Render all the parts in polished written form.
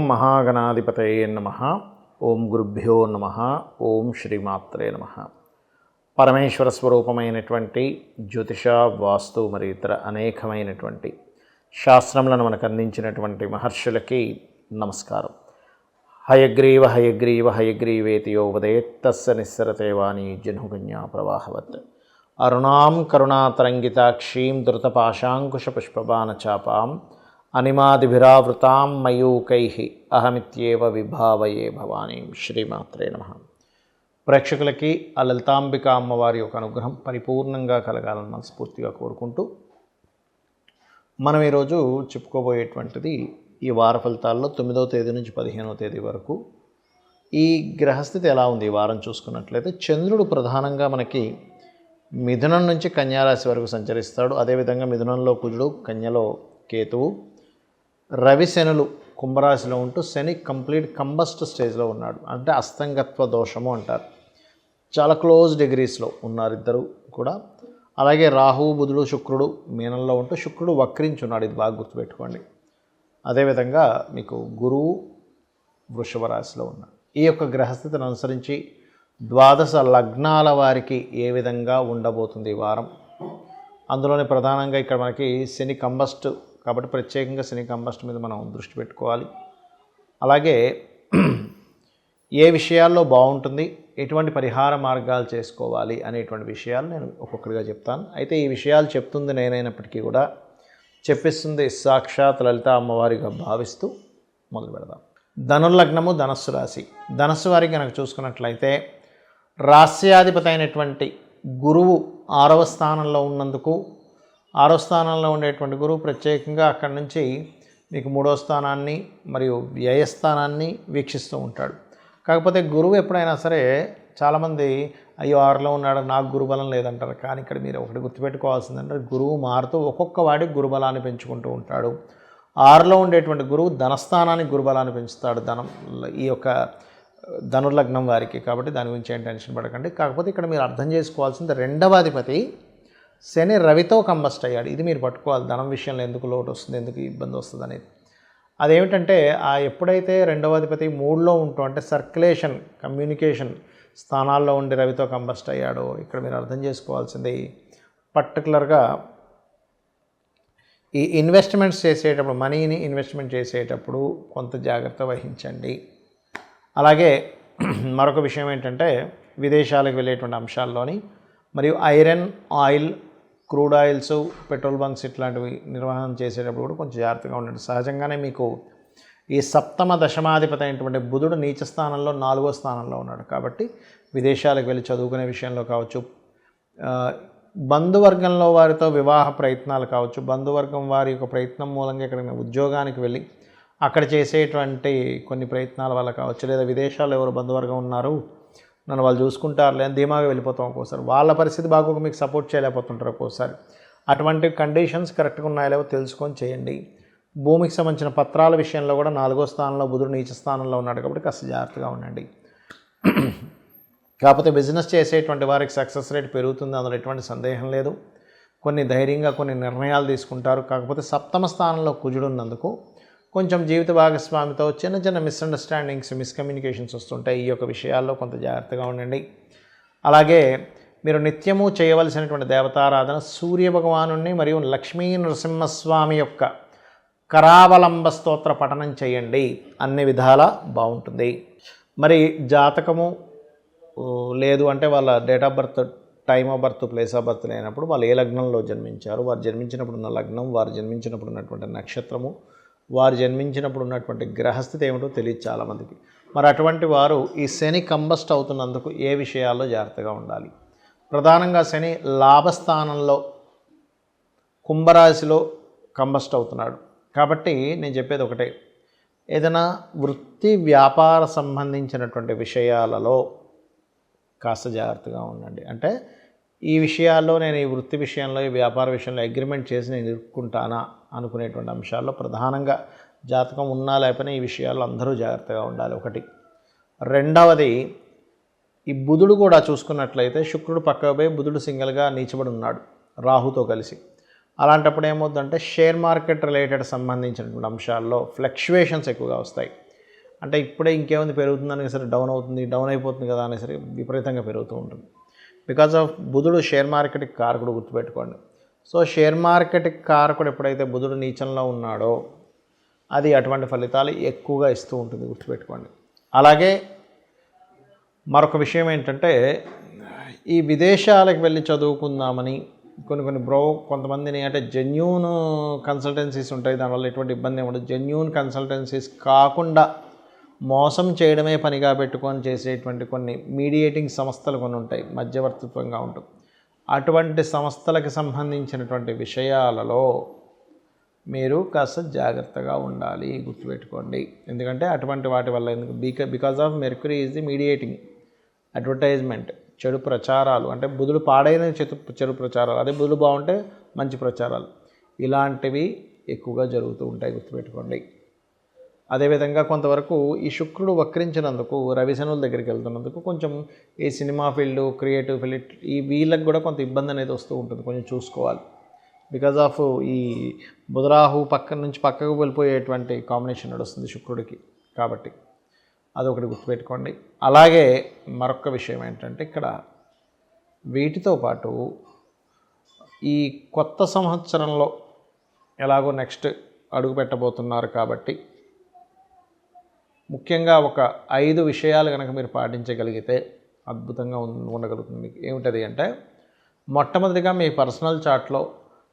మహాగణాధిపతయే నమః. ఓం గురుభ్యో నమః. ఓం శ్రీమాత్రే నమః. పరమేశ్వర స్వరూపమైనటువంటి జ్యోతిష, వాస్తు మరియు ఇతర అనేకమైనటువంటి శాస్త్రములను మనకు అందించినటువంటి మహర్షులకి నమస్కారం. హయగ్రీవ హయగ్రీవ హయగ్రీవేతి యో ఉదయేత్తస్య నిస్సరతే వాణి జహ్నుకన్యా ప్రవాహవత్. అరుణాం కరుణాతరంగితాక్షీం ధృతపాశాంకుశపుష్పబాణచాపాం అనిమాదిభిరావృతాం మయూకైః అహమిత్యేవ విభావయే భవానీం. శ్రీమాత్రే నమః. ప్రేక్షకులకి ఆ లలితాంబిక అమ్మవారి యొక్క అనుగ్రహం పరిపూర్ణంగా కలగాలని మనస్ఫూర్తిగా కోరుకుంటూ మనం ఈరోజు చెప్పుకోబోయేటువంటిది ఈ వార ఫలితాల్లో 9వ తేదీ నుంచి 15వ తేదీ వరకు ఈ గ్రహస్థితి ఎలా ఉంది. ఈ వారం చూసుకున్నట్లయితే చంద్రుడు ప్రధానంగా మనకి మిథునం నుంచి కన్యారాశి వరకు సంచరిస్తాడు. అదేవిధంగా మిథునంలో కుజుడు, కన్యలో కేతువు, రవి శనులు కుంభరాశిలో ఉంటూ శని కంప్లీట్ కంబస్ట్ స్టేజ్లో ఉన్నాడు. అంటే అస్తంగత్వ దోషము అంటారు. చాలా క్లోజ్ డిగ్రీస్లో ఉన్నారు ఇద్దరు కూడా. అలాగే రాహు, బుధుడు, శుక్రుడు మీనంలో ఉంటూ శుక్రుడు వక్రించున్నాడు. ఇది బాగా గుర్తుపెట్టుకోండి. అదేవిధంగా మీకు గురువు వృషభ రాశిలో ఉన్నాడు. ఈ యొక్క గ్రహస్థితిని అనుసరించి ద్వాదశ లగ్నాల వారికి ఏ విధంగా ఉండబోతుంది ఈ వారం. అందులోనే ప్రధానంగా ఇక్కడ మనకి శని కంబస్ట్ కాబట్టి ప్రత్యేకంగా శని కంబస్ట్ మీద మనం దృష్టి పెట్టుకోవాలి. అలాగే ఏ విషయాల్లో బాగుంటుంది, ఎటువంటి పరిహార మార్గాలు చేసుకోవాలి అనేటువంటి విషయాలు నేను ఒక్కొక్కటిగా చెప్తాను. అయితే ఈ విషయాలు చెప్తుంది నేనైనప్పటికీ కూడా చెప్పిస్తుంది సాక్షాత్ లలిత అమ్మవారిగా భావిస్తూ మొదలు పెడదాం. ధనుర్లగ్నము, ధనస్సు రాశి. ధనస్సు వారికి కనుక చూసుకున్నట్లయితే రాస్యాధిపతి అయినటువంటి గురువు 6వ స్థానంలో ఉన్నందుకు 6వ స్థానంలో ఉండేటువంటి గురువు ప్రత్యేకంగా అక్కడి నుంచి మీకు 3వ స్థానాన్ని మరియు వ్యయస్థానాన్ని వీక్షిస్తూ ఉంటాడు. కాకపోతే గురువు ఎప్పుడైనా సరే చాలామంది అయ్యో 6లో ఉన్నాడు నాకు గురుబలం లేదంటారు. కానీ ఇక్కడ మీరు ఒకటి గుర్తుపెట్టుకోవాల్సిందంటే గురువు మారుతూ ఒక్కొక్క వాడికి గురుబలాన్ని పెంచుకుంటూ ఉంటాడు. 6లో ఉండేటువంటి గురువు ధనస్థానానికి గురుబలాన్ని పెంచుతాడు ఈ యొక్క ధనుర్లగ్నం వారికి. కాబట్టి దాని గురించి ఏం టెన్షన్ పడకండి. కాకపోతే ఇక్కడ మీరు అర్థం చేసుకోవాల్సింది 2వ అధిపతి శని రవితో కంబస్ట్ అయ్యాడు. ఇది మీరు పట్టుకోవాలి. ధనం విషయంలో ఎందుకు లోటు వస్తుంది, ఎందుకు ఇబ్బంది వస్తుంది అనేది. అదేమిటంటే ఎప్పుడైతే 2వ అధిపతి 3లో ఉంటూ అంటే సర్క్యులేషన్, కమ్యూనికేషన్ స్థానాల్లో ఉండి రవితో కంబస్ట్ అయ్యాడో ఇక్కడ మీరు అర్థం చేసుకోవాల్సింది పర్టికులర్గా ఈ ఇన్వెస్ట్మెంట్స్ చేసేటప్పుడు, మనీని ఇన్వెస్ట్మెంట్ చేసేటప్పుడు కొంత జాగ్రత్త వహించండి. అలాగే మరొక విషయం ఏంటంటే విదేశాలకు వెళ్ళేటువంటి అంశాల్లోని మరియు iron, oil, crude oils, petrol bunks ఇట్లాంటివి నిర్వహణ చేసేటప్పుడు కూడా కొంచెం జాగ్రత్తగా ఉండండి. సహజంగానే మీకు ఈ సప్తమ దశమాధిపతి అయినటువంటి బుధుడు నీచ స్థానంలో 4వ స్థానంలో ఉన్నాడు. కాబట్టి విదేశాలకు వెళ్ళి చదువుకునే విషయంలో కావచ్చు, బంధువర్గంలో వారితో వివాహ ప్రయత్నాలు కావచ్చు, బంధువర్గం వారి యొక్క ప్రయత్నం మూలంగా ఇక్కడ ఉద్యోగానికి వెళ్ళి అక్కడ చేసేటువంటి కొన్ని ప్రయత్నాల వల్ల కావచ్చు, లేదా విదేశాల్లో ఎవరు బంధువర్గం ఉన్నారు నన్ను వాళ్ళు చూసుకుంటారులే అని ధీమాగా వెళ్ళిపోతాం. ఒక్కోసారి వాళ్ళ పరిస్థితి బాగోక మీకు సపోర్ట్ చేయలేకపోతుంటారు. ఒక్కోసారి అటువంటి కండిషన్స్ కరెక్ట్గా ఉన్నాయో లేవో తెలుసుకొని చేయండి. భూమికి సంబంధించిన పత్రాల విషయంలో కూడా 4వ స్థానంలో బుధుడు నీచ స్థానంలో ఉన్నాడు. కాబట్టి కాస్త జాగ్రత్తగా ఉండండి. కాకపోతే బిజినెస్ చేసేటువంటి వారికి సక్సెస్ రేట్ పెరుగుతుంది, అందులో ఎటువంటి సందేహం లేదు. కొన్ని ధైర్యంగా కొన్ని నిర్ణయాలు తీసుకుంటారు. కాకపోతే సప్తమ స్థానంలో కుజుడు ఉన్నందుకు కొంచెం జీవిత భాగస్వామితో చిన్న చిన్న మిస్అండర్స్టాండింగ్స్, మిస్కమ్యూనికేషన్స్ వస్తుంటాయి. ఈ యొక్క విషయాల్లో కొంత జాగ్రత్తగా ఉండండి. అలాగే మీరు నిత్యము చేయవలసినటువంటి దేవతారాధన సూర్య భగవాను మరియు లక్ష్మీ నరసింహస్వామి యొక్క కరావలంబ స్తోత్ర పఠనం చేయండి. అన్ని విధాలా బాగుంటుంది. మరి జాతకము లేదు అంటే వాళ్ళ date of birth, time of birth, place of birth లేనప్పుడు వాళ్ళు ఏ లగ్నంలో జన్మించారు, వారు జన్మించినప్పుడు ఉన్న లగ్నం, వారు జన్మించినప్పుడు ఉన్నటువంటి నక్షత్రము, వారు జన్మించినప్పుడు ఉన్నటువంటి గ్రహస్థితి ఏమిటో తెలియదు చాలామందికి. మరి అటువంటి వారు ఈ శని కంబస్ట్ అవుతున్నందుకు ఏ విషయాల్లో జాగ్రత్తగా ఉండాలి. ప్రధానంగా శని లాభస్థానంలో కుంభరాశిలో కంబస్ట్ అవుతున్నాడు. కాబట్టి నేను చెప్పేది ఒకటే, ఏదైనా వృత్తి వ్యాపార సంబంధించినటువంటి విషయాలలో కాస్త జాగ్రత్తగా ఉండండి. అంటే ఈ విషయాల్లో నేను ఈ వృత్తి విషయంలో, ఈ వ్యాపార విషయంలో అగ్రిమెంట్ చేసి నేను ఇరుక్కుంటానా అనుకునేటువంటి అంశాల్లో ప్రధానంగా జాతకం ఉన్నా లేకపోయినా ఈ విషయాల్లో అందరూ జాగ్రత్తగా ఉండాలి. ఒకటి. రెండవది, ఈ బుధుడు కూడా చూసుకున్నట్లయితే శుక్రుడు పక్కకు పోయి బుధుడు సింగిల్గా నీచబడి ఉన్నాడు రాహుతో కలిసి. అలాంటప్పుడు ఏమవుతుందంటే షేర్ మార్కెట్ రిలేటెడ్ సంబంధించినటువంటి అంశాల్లో ఫ్లక్చువేషన్స్ ఎక్కువగా వస్తాయి. అంటే ఇప్పుడే ఇంకేముంది పెరుగుతుందని సరే డౌన్ అవుతుంది, డౌన్ అయిపోతుంది కదా అనే సరే విపరీతంగా పెరుగుతూ ఉంటుంది. బికాజ్ ఆఫ్ బుధుడు షేర్ మార్కెట్కి కారకుడు, గుర్తుపెట్టుకోండి. సో షేర్ మార్కెట్కి కారకుడు ఎప్పుడైతే బుధుడు నీచంలో ఉన్నాడో అది అటువంటి ఫలితాలు ఎక్కువగా ఇస్తూ ఉంటుంది, గుర్తుపెట్టుకోండి. అలాగే మరొక విషయం ఏంటంటే, ఈ విదేశాలకు వెళ్ళి చదువుకుందామని కొన్ని కొంతమందిని అంటే జెన్యూన్ కన్సల్టెన్సీస్ ఉంటాయి, దానివల్ల ఎటువంటి ఇబ్బంది ఉండదు. జెన్యూన్ కన్సల్టెన్సీస్ కాకుండా మోసం చేయడమే పనిగా పెట్టుకొని చేసేటువంటి కొన్ని మీడియేటింగ్ సంస్థలు కొన్ని ఉంటాయి, మధ్యవర్తిత్వంగా ఉంటుంది. అటువంటి సంస్థలకు సంబంధించినటువంటి విషయాలలో మీరు కాస్త జాగ్రత్తగా ఉండాలి, గుర్తుపెట్టుకోండి. ఎందుకంటే అటువంటి వాటి వల్ల because of mercury is the mediating advertisement, చెడు ప్రచారాలు, అంటే బుధుడు పాడైన చెడు ప్రచారాలు, అదే బుధుడు బాగుంటే మంచి ప్రచారాలు, ఇలాంటివి ఎక్కువగా జరుగుతూ ఉంటాయి, గుర్తుపెట్టుకోండి. అదేవిధంగా కొంతవరకు ఈ శుక్రుడు వక్రించినందుకు రవిశనుల దగ్గరికి వెళ్తున్నందుకు కొంచెం ఈ సినిమా ఫీల్డ్, క్రియేటివ్ ఫీల్డ్ ఈ వీళ్ళకి కూడా కొంత ఇబ్బంది అనేది వస్తూ ఉంటుంది, కొంచెం చూసుకోవాలి. బికాజ్ ఆఫ్ ఈ బుధరాహు పక్కకు వెళ్ళిపోయేటువంటి కాంబినేషన్ నడుస్తుంది శుక్రుడికి, కాబట్టి అదొకటి గుర్తుపెట్టుకోండి. అలాగే మరొక విషయం ఏంటంటే, ఇక్కడ వీటితో పాటు ఈ కొత్త సంవత్సరంలో ఎలాగో నెక్స్ట్ అడుగు పెట్టబోతున్నారు కాబట్టి ముఖ్యంగా ఒక 5 విషయాలు కనుక మీరు పాటించగలిగితే అద్భుతంగా ఉండగలుగుతుంది మీకు. ఏమిటది అంటే, మొట్టమొదటిగా మీ పర్సనల్ చార్ట్లో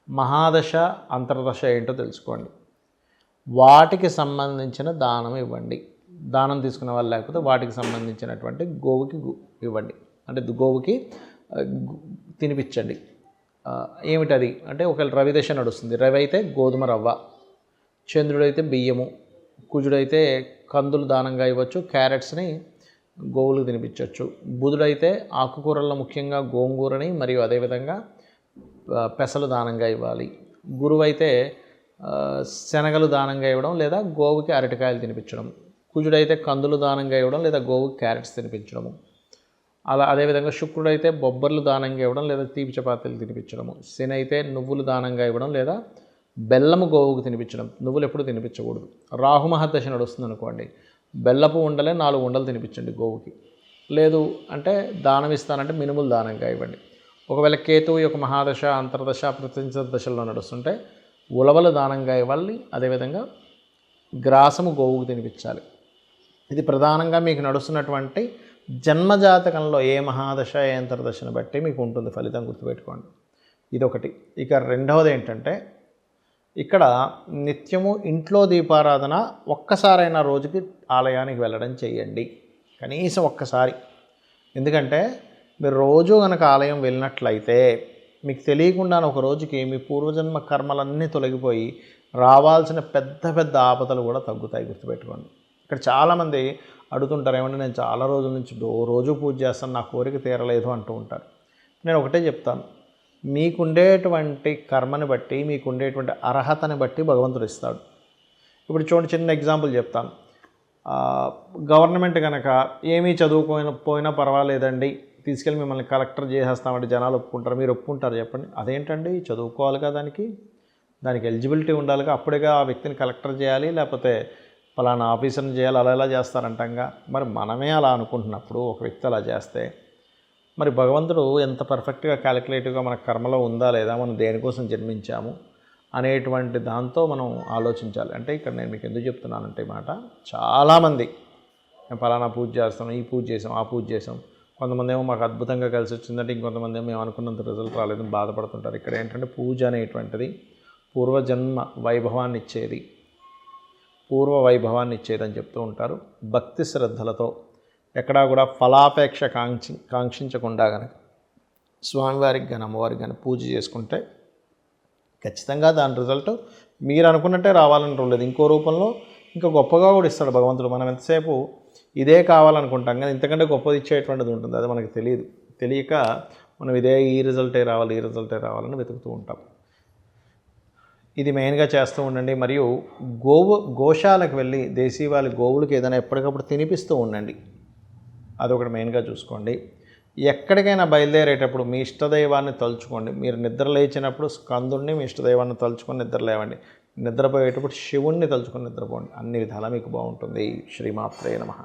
మహాదశ అంతర్దశ ఏంటో తెలుసుకోండి. వాటికి సంబంధించిన దానం ఇవ్వండి. దానం తీసుకునే వాళ్ళు లేకపోతే వాటికి సంబంధించినటువంటి గోవుకి ఇవ్వండి, అంటే గోవుకి తినిపించండి. ఏమిటది అంటే, ఒకవేళ రవి దశ నడుస్తుంది, రవి అయితే గోధుమ రవ్వ, చంద్రుడైతే బియ్యము, కుజుడైతే కందులు దానంగా ఇవ్వచ్చు, క్యారెట్స్ని గోవులకు తినిపించవచ్చు. బుధుడైతే ఆకుకూరల్లో ముఖ్యంగా గోంగూరని మరియు అదేవిధంగా పెసలు దానంగా ఇవ్వాలి. గురువైతే శనగలు దానంగా ఇవ్వడం లేదా గోవుకి అరటికాయలు తినిపించడం. కుజుడైతే కందులు దానంగా ఇవ్వడం లేదా గోవుకి క్యారెట్స్ తినిపించడము. అదేవిధంగా శుక్రుడైతే బొబ్బర్లు దానంగా ఇవ్వడం లేదా తీపి చపాతీలు తినిపించడము. శని అయితే నువ్వులు దానంగా ఇవ్వడం లేదా బెల్లము గోవుకు తినిపించడం. నువ్వులు ఎప్పుడు తినిపించకూడదు. రాహు మహర్దశ నడుస్తుంది అనుకోండి, బెల్లపు ఉండలే 4 ఉండలు తినిపించండి గోవుకి. లేదు అంటే దానం ఇస్తానంటే మినుములు దానంగా ఇవ్వండి. ఒకవేళ కేతువు యొక్క మహాదశ అంతర్దశ ప్రత్యంచ దశల్లో నడుస్తుంటే ఉలవలు దానంగా ఇవ్వాలి. అదేవిధంగా గ్రాసము గోవుకు తినిపించాలి. ఇది ప్రధానంగా మీకు నడుస్తున్నటువంటి జన్మజాతకంలో ఏ మహాదశ ఏ అంతర్దశను బట్టి మీకు ఉంటుంది ఫలితం, గుర్తుపెట్టుకోండి. ఇదొకటి. ఇక రెండవది ఏంటంటే, ఇక్కడ నిత్యము ఇంట్లో దీపారాధన ఒక్కసారైనా రోజుకి ఆలయానికి వెళ్ళడం చేయండి, కనీసం ఒక్కసారి. ఎందుకంటే మీరు రోజు కనుక ఆలయం వెళ్ళినట్లయితే మీకు తెలియకుండానే ఒక రోజుకి మీ పూర్వజన్మ కర్మలన్నీ తొలగిపోయి రావాల్సిన పెద్ద పెద్ద ఆపదలు కూడా తగ్గుతాయి, గుర్తుపెట్టుకోండి. ఇక్కడ చాలామంది అడుగుతుంటారు, ఏమంటే నేను చాలా రోజుల నుంచి రోజు పూజ చేస్తాను, నా కోరిక తీరలేదు అంటూ ఉంటారు. నేను ఒకటే చెప్తాను, మీకుండేటువంటి కర్మని బట్టి మీకుండేటువంటి అర్హతని బట్టి భగవంతుడు ఇస్తాడు. ఇప్పుడు చూడండి, చిన్న ఎగ్జాంపుల్ చెప్తాను. గవర్నమెంట్ కనుక ఏమీ చదువుకోకపోయినా పర్వాలేదండి, తీసుకెళ్ళి మిమ్మల్ని కలెక్టర్ చేసేస్తామంటే జనాలు ఒప్పుకుంటారు. మీరు ఒప్పుకుంటారు చెప్పండి? అదేంటండి, చదువుకోవాలిగా, దానికి ఎలిజిబిలిటీ ఉండాలిగా, అప్పుడేగా ఆ వ్యక్తిని కలెక్టర్ చేయాలి, లేకపోతే పలానా ఆఫీసర్ని చేయాలి, అలా ఎలా చేస్తారంటంగా. మరి మనమే అలా అనుకుంటున్నప్పుడు ఒక వ్యక్తి అలా చేస్తే మరి భగవంతుడు ఎంత పర్ఫెక్ట్గా క్యాలిక్యులేటివ్గా మన కర్మలో ఉందా లేదా, మనం దేనికోసం జన్మించాము అనేటువంటి దాంతో మనం ఆలోచించాలి. అంటే ఇక్కడ నేను మీకు ఎందుకు చెప్తున్నానంటే మాట, చాలామంది మేము పలానా పూజ చేస్తాం, ఈ పూజ చేసాం, ఆ పూజ చేసాం, కొంతమంది ఏమో మాకు అద్భుతంగా కలిసి వచ్చిందంటే ఇంకొంతమంది ఏమో మేము అనుకున్నంత రిజల్ట్ రాలేదని బాధపడుతుంటారు. ఇక్కడ ఏంటంటే పూజ అనేటువంటిది పూర్వజన్మ వైభవాన్ని ఇచ్చేది, పూర్వ వైభవాన్ని ఇచ్చేదని చెప్తూ ఉంటారు. భక్తి శ్రద్ధలతో ఎక్కడా కూడా ఫలాపేక్ష కాంక్షించకుండా కనుక స్వామివారికి కానీ అమ్మవారికి కానీ పూజ చేసుకుంటే ఖచ్చితంగా దాని రిజల్ట్ మీరు అనుకున్నట్టే రావాలని రూల్ లేదు. ఇంకో రూపంలో ఇంకా గొప్పగా కూడా ఇస్తాడు భగవంతుడు. మనం ఎంతసేపు ఇదే కావాలనుకుంటాం కానీ ఇంతకంటే గొప్పది ఇచ్చేటువంటిది ఉంటుంది, అది మనకు తెలియక మనం ఈ రిజల్టే రావాలని వెతుకుతూ ఉంటాం. ఇది మెయిన్గా చేస్తూ ఉండండి. మరియు గోశాలకు వెళ్ళి దేశీవాళి గోవులకి ఏదైనా ఎప్పటికప్పుడు తినిపిస్తూ ఉండండి, అదొకటి మెయిన్గా చూసుకోండి. ఎక్కడికైనా బయలుదేరేటప్పుడు మీ ఇష్టదైవాన్ని తలుచుకోండి. మీరు నిద్ర లేచినప్పుడు స్కందుడిని మీ ఇష్టదైవాన్ని తలుచుకొని నిద్ర లేవండి. నిద్రపోయేటప్పుడు శివుణ్ణి తలుచుకొని నిద్రపోండి, అన్ని విధాలా మీకు బాగుంటుంది. శ్రీమాత్రే నమః.